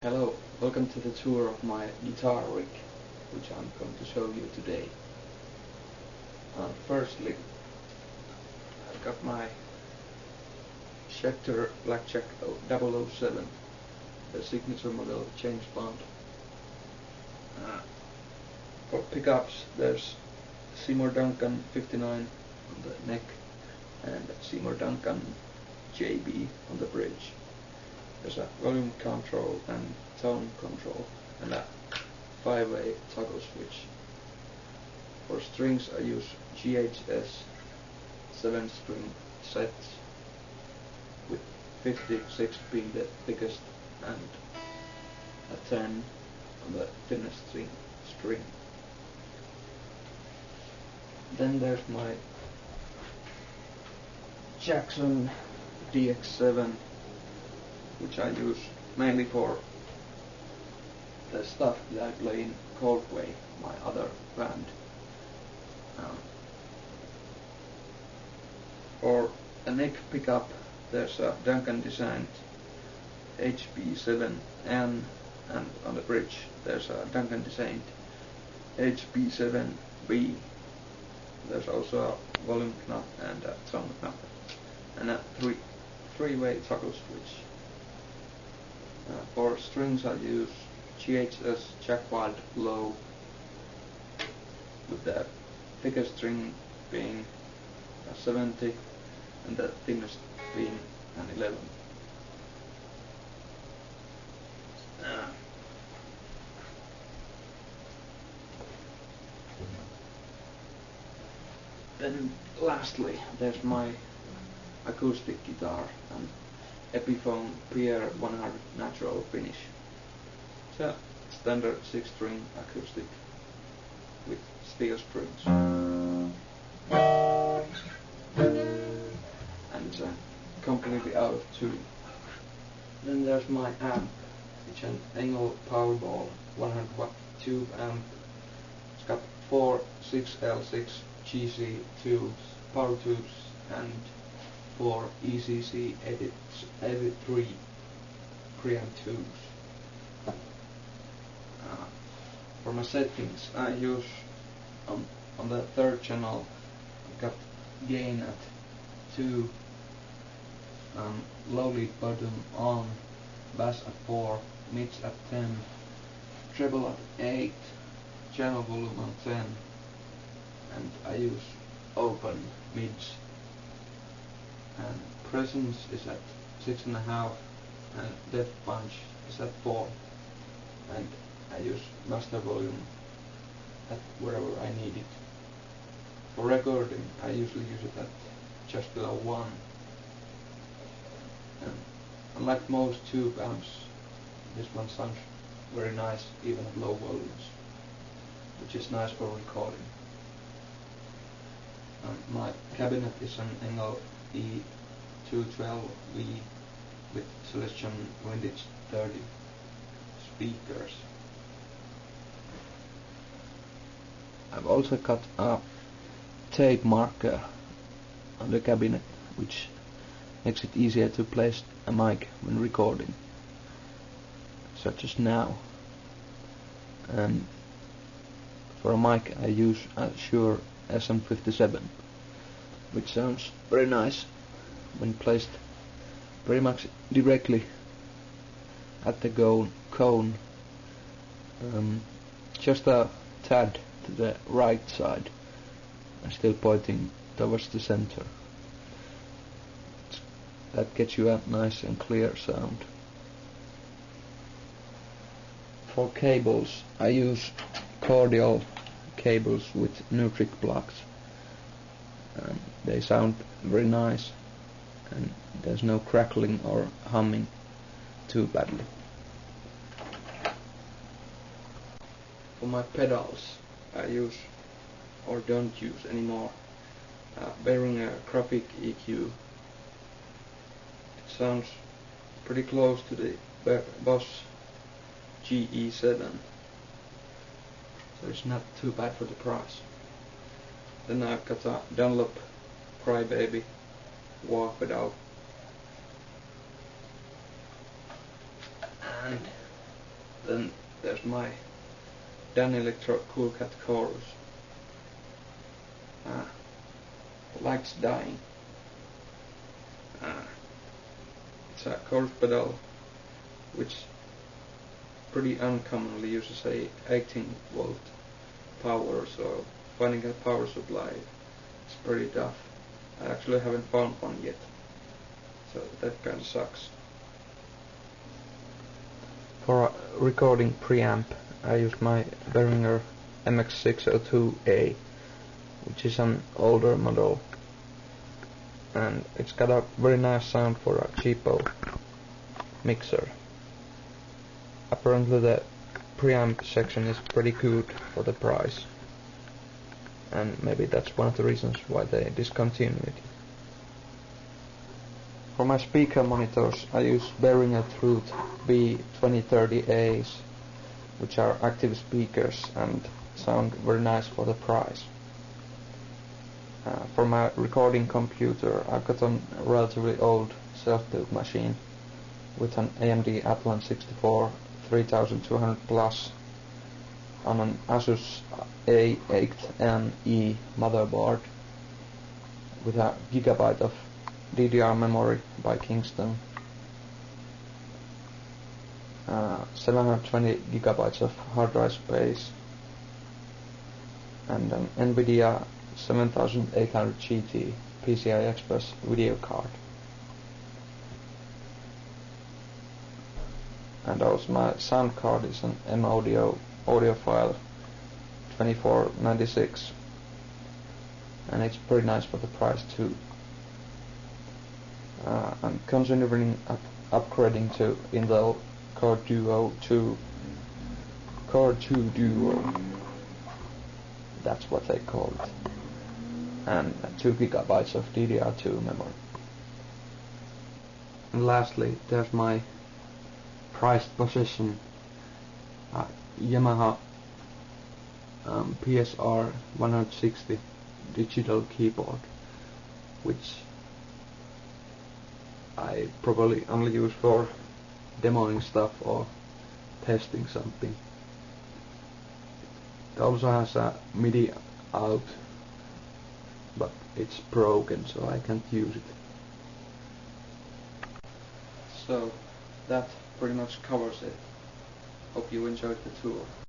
Hello, welcome to the tour of my guitar rig, which I'm going to show you today. Firstly, I've got my Schecter Blackjack 007, the signature model James Bond. For pickups, there's Seymour Duncan 59 on the neck and Seymour Duncan JB on the bridge. There's a volume control and tone control and a 5-way toggle switch. For strings I use GHS 7-string sets, with 56 being the thickest and a 10 on the thinnest string. Then there's my Jackson DX7, which I use mainly for the stuff that I play in Coldway, my other band. For a neck pickup, there's a Duncan designed HB7N, and on the bridge there's a Duncan designed HB7B. There's also a volume knob and a tone knob and a three-way toggle switch. For strings I use GHS Jack Wild Low, with the thickest string being a 70 and the thinnest being an 11. Then lastly there's my acoustic guitar, an Epiphone PR100 Natural Finish. It's a standard 6-string acoustic with steel strings, and it's completely out of tune. Then there's my amp, which is an Engel Powerball 100 watt tube amp. It's got 4 6L6 GC2 power tubes and 4 ECC 83 preamp tubes. For my settings, I use on the third channel, I've got gain at 2, low lead bottom on, bass at 4, mids at 10, treble at 8, channel volume on 10, and I use open mids. And presence is at 6.5, and depth punch is at 4, and I use master volume at wherever I need it. For recording I usually use it at just below 1, and unlike most tube amps, this one sounds very nice even at low volumes, which is nice for recording. My cabinet is an Engel E212V with Celestion Vintage 30 speakers. I've also got a tape marker on the cabinet, which makes it easier to place a mic when recording, such as now. And for a mic I use a Shure SM57, which sounds very nice when placed pretty much directly at the cone, just a tad to the right side and still pointing towards the center. That gets you a nice and clear sound. For cables I use cordial cables with Nutric plugs. They sound very nice, and there's no crackling or humming too badly. For my pedals I use, or don't use anymore, Behringer Graphic EQ. It sounds pretty close to the Boss GE7, so it's not too bad for the price. Then I've got a Dunlop Crybaby wah pedal, and Then there's my Dan Electro Cool Cat Chorus. Lights dying. It's a chorus pedal which pretty uncommonly uses a 18-volt power, so finding a power supply is pretty tough. I actually haven't found one yet, so that kinda sucks. For a recording preamp, I used my Behringer MX602A, which is an older model, and it's got a very nice sound for a cheapo mixer. Apparently the preamp section is pretty good for the price, and maybe that's one of the reasons why they discontinued it. For my speaker monitors, I use Behringer Truth B2030As, which are active speakers and sound very nice for the price. For my recording computer, I've got a relatively old self-built machine with an AMD Athlon 64 3200 Plus on an Asus A8NE motherboard with a gigabyte of DDR memory by Kingston, 720 gigabytes of hard drive space, and an NVIDIA 7800 GT PCI Express video card. And also my sound card is an M-Audio audiophile 2496, and it's pretty nice for the price too. I'm considering upgrading to Intel Core Duo 2 Duo, that's what they call it, and 2 gigabytes of DDR2 memory. And lastly, there's my prized possession, Yamaha PSR 160 digital keyboard, which I probably only use for demoing stuff or testing something. It also has a MIDI out, but it's broken, so I can't use it. So that pretty much covers it. Hope you enjoyed the tour.